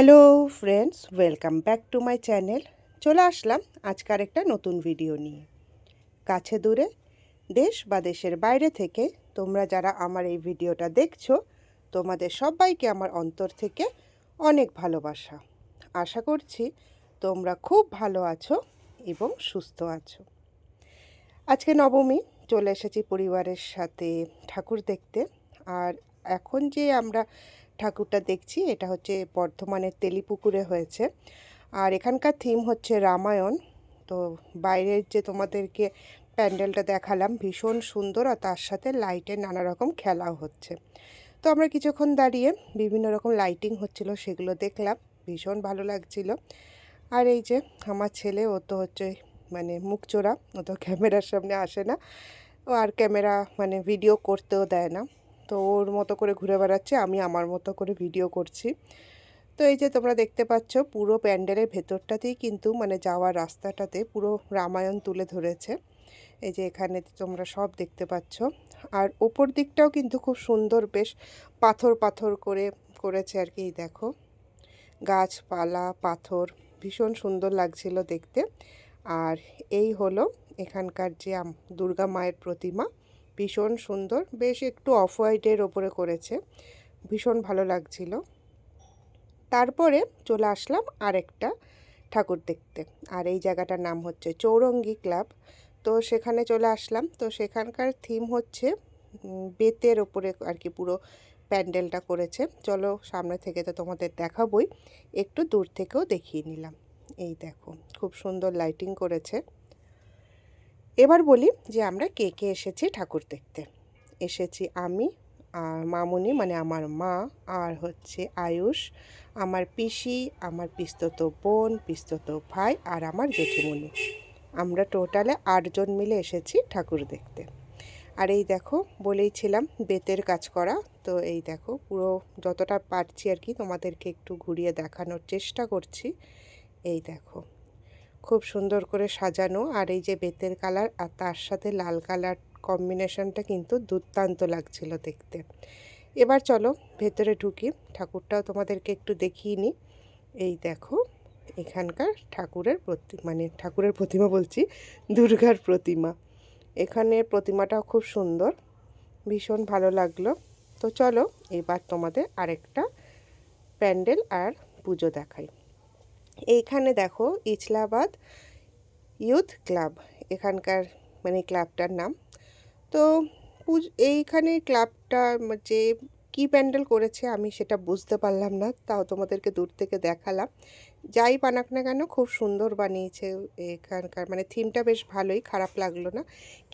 Hello friends, welcome back to my channel. চলে আসলাম আজকার একটা নতুন ভিডিও নিয়ে। কাছে দূরে, দেশ বা দেশের বাইরে থেকে তোমরা যারা আমার এই ভিডিওটা দেখছো, তোমাদের সবাইকে আমার অন্তর থেকে অনেক ভালোবাসা। আশা করছি তোমরা খুব ভালো আছো এবং সুস্থ আছো। আজকে নবমী, চলে এসেছি পরিবারের সাথে ঠাকুর দেখতে। আর এখন যে আমরা ঠাকুরটা দেখছি এটা হচ্ছে বর্ধমানের তেলিপুকুরে হয়েছে। আর এখানকার থিম হচ্ছে রামায়ণ। তো বাইরের যে তোমাদেরকে প্যান্ডেলটা দেখালাম ভীষণ সুন্দর, আর তার সাথে লাইটের নানা রকম খেলাও হচ্ছে। তো আমরা কিছুক্ষণ দাঁড়িয়ে বিভিন্ন রকম লাইটিং হচ্ছিল সেগুলো দেখলাম, ভীষণ ভালো লাগছিল। আর এই যে আমার ছেলে, ও তো হচ্ছে মানে মুখ চোরা, ও তো ক্যামেরার সামনে আসে না। ও আর ক্যামেরা মানে ভিডিও করতেও দেয় না। তো ওর মতো করে ঘুরে বেড়াচ্ছে, আমি আমার মতো করে ভিডিও করছি। তো এই যে তোমরা দেখতে পাচ্ছ পুরো প্যান্ডেলের ভেতরটাতেই কিন্তু মানে যাওয়ার রাস্তাটাতে পুরো রামায়ণ তুলে ধরেছে। এই যে এখানে তোমরা সব দেখতে পাচ্ছ। আর ওপর দিকটাও কিন্তু খুব সুন্দর, বেশ পাথর পাথর করে করেছে আর কি। দেখো গাছপালা পাথর, ভীষণ সুন্দর লাগছিল দেখতে। আর এই হলো এখানকার যে দুর্গা মায়ের প্রতিমা, ভীষণ সুন্দর, বেশ একটু অফ হোয়াইটের ওপরে করেছে, ভীষণ ভালো লাগছিল। তারপরে চলে আসলাম আরেকটা ঠাকুর দেখতে। আর এই জায়গাটার নাম হচ্ছে চৌরঙ্গী ক্লাব। তো সেখানে চলে আসলাম। তো সেখানকার থিম হচ্ছে বেতের ওপরে আর কি পুরো প্যান্ডেলটা করেছে। চলো সামনে থেকে তো তোমাদের দেখাবই, একটু দূর থেকেও দেখিয়ে নিলাম। এই দেখো খুব সুন্দর লাইটিং করেছে। এবার বলি যে আমরা কে কে এসেছি ঠাকুর দেখতে। এসেছি আমি আর মামুনি, মানে আমার মা, আর হচ্ছে আয়ুষ, আমার পিসি, আমার পিস্তত বোন, পিস্তত ভাই, আর আমার জেঠিমণি। আমরা টোটালে 8 জন মিলে এসেছি ঠাকুর দেখতে। আর এই দেখো বলেইছিলাম বেতের কাজ করা। তো এই দেখো পুরো যতটা পারছি আর কি তোমাদেরকে একটু ঘুরিয়ে দেখানোর চেষ্টা করছি। এই দেখো খুব সুন্দর করে সাজানো, আর এই যে বেতের কালার আর তার সাথে লাল কালার কম্বিনেশনটা কিন্তু দুর্দান্ত লাগছিল দেখতে। এবার চলো ভেতরে ঢুকি, ঠাকুরটাও তোমাদেরকে একটু দেখিয়ে নিই। এই দেখো এখানকার ঠাকুরের প্রতিমা বলছি, দুর্গার প্রতিমা। এখানে প্রতিমাটাও খুব সুন্দর, ভীষণ ভালো লাগলো। তো চলো এবার তোমাদের আরেকটা প্যান্ডেল আর পুজো দেখাই। এইখানে দেখো ইছলাবাদ ইউথ ক্লাব, এখানকার মানে ক্লাবটার নাম। তো এইখানে ক্লাবটা যে কী প্যান্ডেল করেছে আমি সেটা বুঝতে পারলাম না, তাও তোমাদেরকে দূর থেকে দেখালাম। যাই বানাক না কেন খুব সুন্দর বানিয়েছে। এখানকার মানে থিমটা বেশ ভালোই, খারাপ লাগলো না।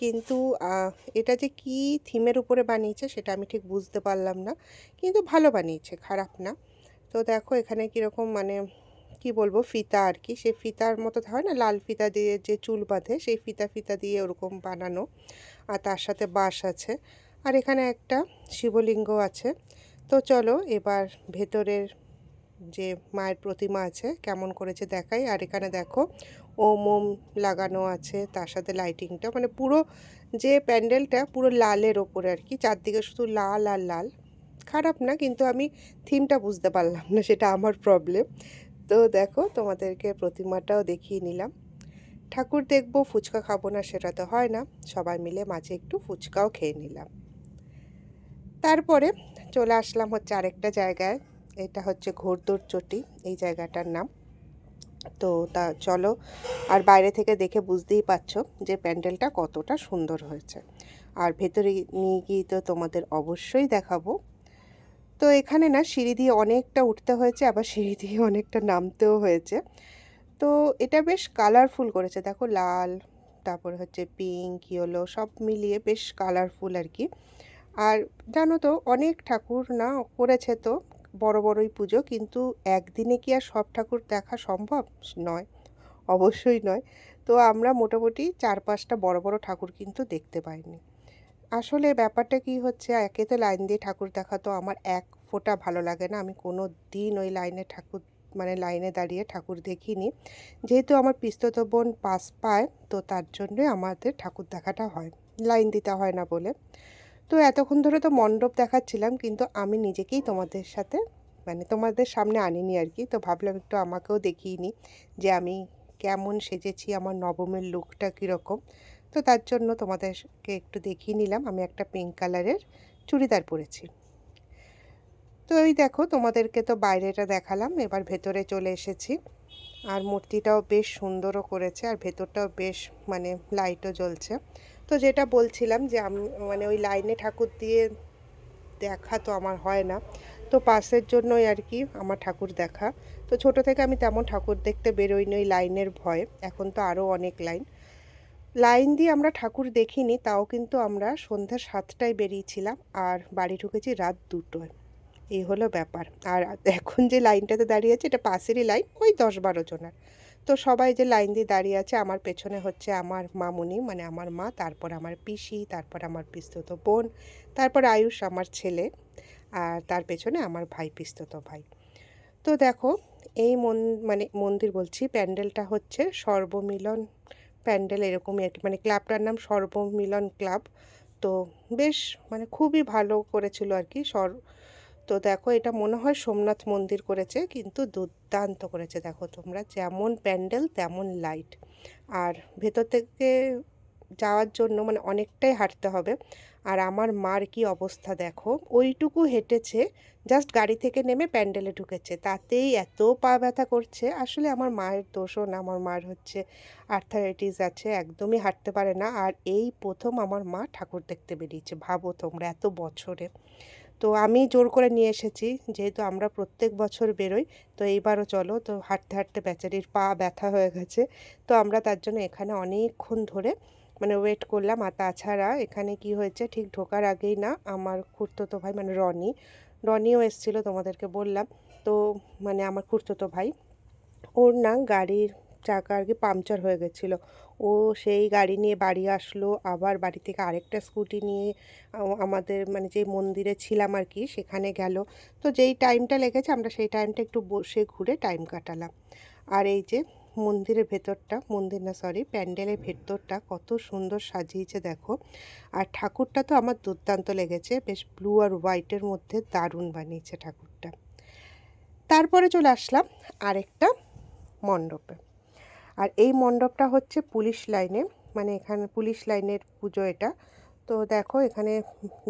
কিন্তু এটা যে কী থিমের উপরে বানিয়েছে সেটা আমি ঠিক বুঝতে পারলাম না, কিন্তু ভালো বানিয়েছে, খারাপ না। তো দেখো এখানে কীরকম মানে কি বলবো, ফিতা আর কি, সেই ফিতার মতো হয় না, লাল ফিতা দিয়ে যে চুল বাঁধে, সেই ফিতা ফিতা দিয়ে ওরকম বানানো। আর তার সাথে বাঁশ আছে। আর এখানে একটা শিবলিঙ্গ আছে। তো চলো এবার ভেতরের যে মায়ের প্রতিমা আছে কেমন করেছে দেখাই। আর এখানে দেখো মোম লাগানো আছে, তার সাথে লাইটিংটা মানে পুরো যে প্যান্ডেলটা পুরো লালের ওপরে আর কি, চারদিকে শুধু লাল আর লাল। খারাপ না, কিন্তু আমি থিমটা বুঝতে পারলাম না, সেটা আমার প্রবলেম। তো দেখো তোমাদেরকে প্রতিমাটাও দেখিয়ে নিলাম। ঠাকুর দেখবো ফুচকা খাবো না সেটা তো হয় না, সবাই মিলে মাঝে একটু ফুচকাও খেয়ে নিলাম। তারপরে চলে আসলাম হচ্ছে আরেকটা জায়গায়, এটা হচ্ছে ঘোড়দৌড় চটি এই জায়গাটার নাম। তো তা চলো, আর বাইরে থেকে দেখে বুঝতেই পারছো যে প্যান্ডেলটা কতটা সুন্দর হয়েছে। আর ভেতরে নিয়ে গিয়ে তো তোমাদের অবশ্যই দেখাবো। তো এখানে না সিঁড়ি দিয়ে অনেকটা উঠতে হয়েছে, আবার সিঁড়ি দিয়ে অনেকটা নামতেও হয়েছে। তো এটা বেশ কালারফুল করেছে, দেখো লাল, তারপরে হচ্ছে পিঙ্ক, ইয়েলো, সব মিলিয়ে বেশ কালারফুল আর কি। আর জানো তো অনেক ঠাকুর না করেছে, তো বড় বড়ই পুজো, কিন্তু একদিনে কি আর সব ঠাকুর দেখা সম্ভব নয়, অবশ্যই নয়। তো আমরা মোটামুটি 4-5টা বড় বড় ঠাকুর কিন্তু দেখতে পাইনি। আসলে ব্যাপারটা কি হচ্ছে, একে তো লাইন দিয়ে ঠাকুর দেখা তো আমার এক ফোঁটা ভালো লাগে না, আমি কোনো দিন ওই লাইনে ঠাকুর মানে লাইনে দাঁড়িয়ে ঠাকুর দেখিনি। যেহেতু আমার পিস্তত বোন পাস পায়, তো তার জন্যই আমাদের ঠাকুর দেখাটা হয়, লাইন দিতে হয় না বলে। তো এতক্ষণ ধরে তো মণ্ডপ দেখাচ্ছিলাম, কিন্তু আমি নিজেকেই তোমাদের সাথে মানে তোমাদের সামনে আনিনি আর কি। তো ভাবলাম একটু আমাকেও দেখিয়ে নিই যে আমি কেমন সেজেছি, আমার নবমের লুকটা কীরকম। তো তার জন্য তোমাদেরকে একটু দেখিয়ে নিলাম। আমি একটা পিঙ্ক কালারের চুড়িদার পরেছি। তো এই দেখো, তোমাদেরকে তো বাইরেটা দেখালাম, এবার ভেতরে চলে এসেছি। আর মূর্তিটাও বেশ সুন্দরও করেছে, আর ভেতরটাও বেশ মানে লাইটও জ্বলছে। তো যেটা বলছিলাম যে আমি মানে ওই লাইনে ঠাকুর দিয়ে দেখা তো আমার হয় না, তো পাসের জন্যই আর কি আমার ঠাকুর দেখা। তো ছোট থেকে আমি তেমন ঠাকুর দেখতে বেরোইনি ওই লাইনের ভয়ে। এখন তো আরও অনেক লাইন, লাইন দিয়ে আমরা ঠাকুর দেখিনি, তাও কিন্তু আমরা সন্ধ্যা 7টায় বেরিয়েছিলাম আর বাড়ি ঢুকেছি রাত 2টোয়। এই হলো ব্যাপার। আর এখন যে লাইনটাতে দাঁড়িয়ে আছে এটা পাশেরই লাইন, ওই 10-12 জনের। তো সবাই যে লাইন দিয়ে দাঁড়িয়ে আছে, আমার পেছনে হচ্ছে আমার মামুনি মানে আমার মা, তারপর আমার পিসি, তারপর আমার পিসতুতো বোন, তারপর আয়ুষ আমার ছেলে, আর তার পেছনে আমার ভাই, পিসতুতো ভাই। তো দেখো, এই মানে মন্দির বলছি, প্যান্ডেলটা হচ্ছে সর্বমিলন প্যান্ডেল এরকমই আর কি, মানে ক্লাবটার নাম সর্বমিলন ক্লাব। তো বেশ মানে খুবই ভালো করেছিল আর কি। তো দেখো, এটা মনে হয় সোমনাথ মন্দির করেছে, কিন্তু দুর্দান্ত করেছে। দেখো তোমরা, যেমন প্যান্ডেল তেমন লাইট। আর ভেতর থেকে যাওয়ার জন্য মানে অনেকটাই হাঁটতে হবে। আর আমার মার কি অবস্থা দেখো, ওইটুকু হেঁটেছে, জাস্ট গাড়ি থেকে নেমে প্যান্ডেলে ঢুকেছে, তাতেই এত পা ব্যথা করছে। আসলে আমার মায়ের দোষও না, আমার মার হচ্ছে আর্থারাইটিস আছে, একদমই হাঁটতে পারে না। আর এই প্রথম আমার মা ঠাকুর দেখতে বেরিয়েছে, ভাবো তোমরা, এত বছরে। তো আমি জোর করে নিয়ে এসেছি, যেহেতু আমরা প্রত্যেক বছর বেরোই। তো এইবারও চলো, তো হাঁটতে হাঁটতে বেচারির পা ব্যথা হয়ে গেছে। তো আমরা তার জন্য এখানে অনেকক্ষণ ধরে মানে ওয়েট করলাম। আর তাছাড়া এখানে কি হয়েছে, ঠিক ঢোকার আগেই না আমার খুড়তুতো ভাই মানে রনিও এসেছিলো, তোমাদেরকে বললাম। তো মানে আমার খুড়তুতো ভাই, ওর না গাড়ির চাকা আর কি পাংচার হয়ে গেছিলো। ও সেই গাড়ি নিয়ে বাড়ি আসলো, আবার বাড়ি থেকে আরেকটা স্কুটি নিয়ে আমাদের মানে যে মন্দিরে ছিলাম আর কি সেখানে গেল। তো যেই টাইমটা লেগেছে আমরা সেই টাইমটা একটু বসে ঘুরে টাইম কাটালাম। আর এই যে মন্দিরের ভেতরটা, মন্দির না সরি, প্যান্ডেলের ভেতরটা কত সুন্দর সাজিয়েছে দেখো। আর ঠাকুরটা তো আমার দুর্দান্ত লেগেছে, বেশ ব্লু আর হোয়াইটের মধ্যে দারুণ বানিয়েছে ঠাকুরটা। তারপরে চলে আসলাম আরেকটা মণ্ডপে। আর এই মণ্ডপটা হচ্ছে পুলিশ লাইনে, মানে এখানে পুলিশ লাইনের পুজো এটা। তো দেখো এখানে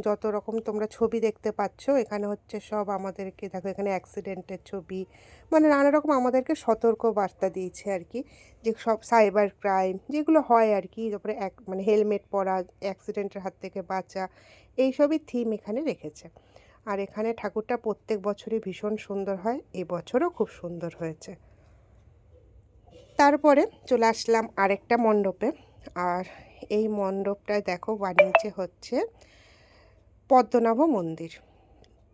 যত রকম তোমরা ছবি দেখতে পাচ্ছ, এখানে হচ্ছে সব আমাদেরকে, দেখো এখানে অ্যাক্সিডেন্টের ছবি, মানে নানা রকম আমাদেরকে সতর্ক বার্তা দিয়েছে আর কি, যে সব সাইবার ক্রাইম যেগুলো হয় আর কি, তারপরে মানে হেলমেট পরা, অ্যাক্সিডেন্টের হাত থেকে বাঁচা, এইসবই থিম এখানে রেখেছে। আর এখানে ঠাকুরটা প্রত্যেক বছরই ভীষণ সুন্দর হয়, এবছরও খুব সুন্দর হয়েছে। তারপরে চলে আসলাম আরেকটা মণ্ডপে। আর এই মণ্ডপটায় দেখো বানিয়েছে হচ্ছে পদ্মনাভ মন্দির।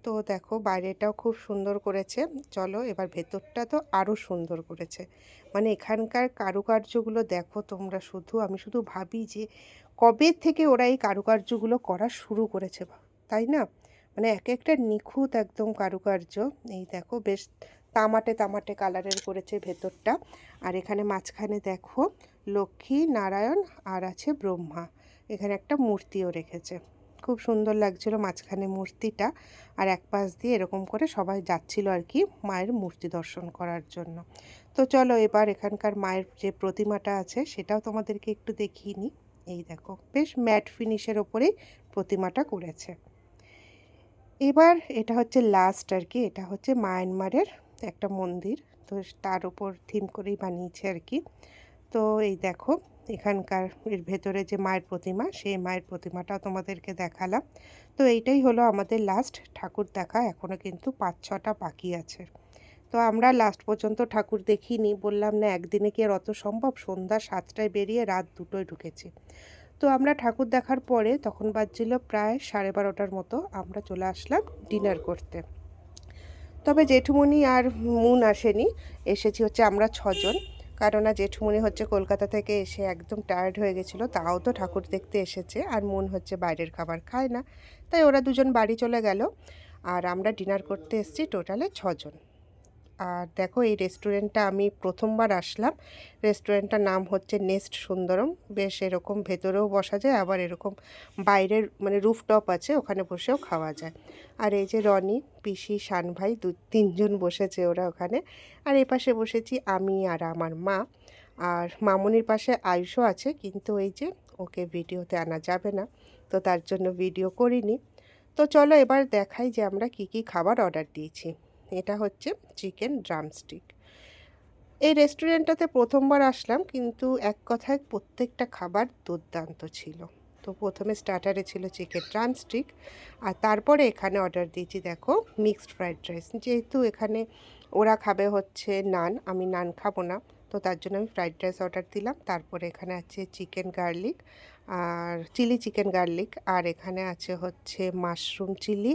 তো দেখো বাইরেটাও খুব সুন্দর করেছে। চলো এবার ভেতরটা তো আরও সুন্দর করেছে। মানে এখানকার কারুকার্যগুলো দেখো তোমরা, আমি শুধু ভাবি যে কবে থেকে ওরা এই কারুকার্যগুলো করা শুরু করেছে, তাই না? মানে এক একটা নিখুঁত একদম কারুকার্য। এই দেখো বেশ তামাটে তামাটে কালারের করেছে ভেতরটা। আর এখানে মাঝখানে দেখো লক্ষ্মী নারায়ণ আর আছে ব্রহ্মা, এখানে একটা মূর্তিও রেখেছে। খুব সুন্দর লাগছিল মাঝখানে মূর্তিটা। আর এক পাশ দিয়ে এরকম করে সবাই যাচ্ছিল আর কি মায়ের মূর্তি দর্শন করার জন্য। তো চলো এবার এখানকার মায়ের যে প্রতিমাটা আছে সেটাও তোমাদেরকে একটু দেখিয়ে নিই। এই দেখো বেশ ম্যাট ফিনিশের ওপরেই প্রতিমাটা করেছে। এবার এটা হচ্ছে লাস্ট আর কি, এটা হচ্ছে মায়ানমারের একটা মন্দির, তো তার উপর থিম করেই বানিয়েছে আর কি। তো এই দেখো এখানকার এর ভেতরে যে মায়ের প্রতিমা, সেই মায়ের প্রতিমাটাও তোমাদেরকে দেখালাম। তো এইটাই হলো আমাদের লাস্ট ঠাকুর দেখা, এখনও কিন্তু 5-6টা বাকি আছে। তো আমরা লাস্ট পর্যন্ত ঠাকুর দেখিনি, বললাম না একদিনে কি আর অত সম্ভব, সন্ধ্যা 7টায় বেরিয়ে রাত 2টোয় ঢুকেছি। তো আমরা ঠাকুর দেখার পরে তখন বাজছিল প্রায় 12:30টার মতো, আমরা চলে আসলাম ডিনার করতে। তবে জেঠুমনি আর মুন আসেনি, এসেছি হচ্ছে আমরা 6জন। কারণ জেঠুমনি হচ্ছে কলকাতা থেকে এসে একদম টায়ার্ড হয়ে গেছিলো, তাও তো ঠাকুর দেখতে এসেছে। আর মুন হচ্ছে বাইরের খাবার খায় না, তাই ওরা দুজন বাড়ি চলে গেল। আর আমরা ডিনার করতে এসেছি টোটালে 6জন। আর দেখো এই রেস্টুরেন্টটা আমি প্রথমবার আসলাম। রেস্টুরেন্টটার নাম হচ্ছে নেস্ট সুন্দরম। বেশ এরকম ভেতরেও বসা যায়, আবার এরকম বাইরের মানে রুফটপ আছে, ওখানে বসেও খাওয়া যায়। আর এই যে রনি, পিসি, শান ভাই তিনজন বসেছে ওরা ওখানে। আর এই পাশে বসেছি আমি আর আমার মা। আর মামুনির পাশে আয়ুষও আছে, কিন্তু এই যে ওকে ভিডিওতে আনা যাবে না, তো তার জন্য ভিডিও করিনি। তো চলো এবার দেখাই যে আমরা কি কি খাবার অর্ডার দিয়েছি। এটা হচ্ছে চিকেন ড্রামস্টিক। এই রেস্টুরেন্টটাতে প্রথমবার আসলাম, কিন্তু এক কথায় প্রত্যেকটা খাবার দুর্দান্ত ছিল। তো প্রথমে স্টার্টারে ছিল চিকেন ড্রামস্টিক, আর তারপরে এখানে অর্ডার দিয়েছি দেখো মিক্সড ফ্রাইড রাইস। যেহেতু এখানে ওরা খাবে হচ্ছে নান, আমি নান খাবো না, তো তার জন্য আমি ফ্রাইড রাইস অর্ডার দিলাম। তারপরে এখানে আছে চিকেন গার্লিক আর চিলি চিকেন গার্লিক, আর এখানে আছে হচ্ছে মাশরুম চিলি,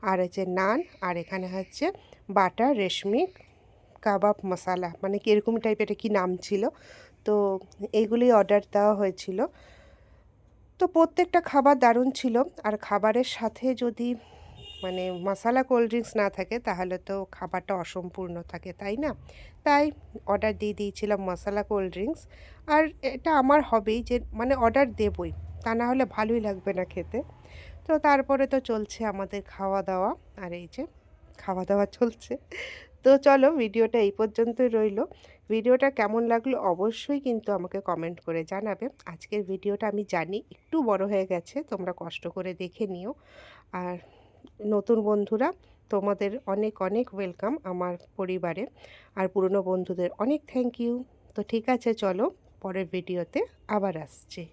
আর আছে নান, আর এখানে হচ্ছে বাটার রেশমি কাবাব মশালা, মানে কি এরকম টাইপের কি নাম ছিল। তো এইগুলি অর্ডার দেওয়া হয়েছিল। তো প্রত্যেকটা খাবার দারুণ ছিল। আর খাবারের সাথে যদি মানে মশালা কোল্ড ড্রিঙ্কস না থাকে তাহলে তো খাবারটা অসম্পূর্ণ থাকে, তাই না? তাই অর্ডার দিয়ে দিয়েছিলাম মশালা কোল্ড ড্রিঙ্কস। আর এটা আমার হবেই যে মানে অর্ডার দেবই, তা না হলে ভালোই লাগবে না খেতে। তো তারপরে তো চলছে আমাদের খাওয়া দাওয়া। আর এই যে খাওয়া দাওয়া চলছে। তো চলো ভিডিওটা এই পর্যন্তই রইলো। ভিডিওটা কেমন লাগলো অবশ্যই কিন্তু আমাকে কমেন্ট করে জানাবে। আজকের ভিডিওটা আমি জানি একটু বড় হয়ে গেছে, তোমরা কষ্ট করে দেখে নিও। আর নতুন বন্ধুরা, তোমাদের অনেক অনেক ওয়েলকাম আমার পরিবারে। আর পুরনো বন্ধুদের অনেক থ্যাংক ইউ। তো ঠিক আছে, চলো পরের ভিডিওতে আবার আসছি।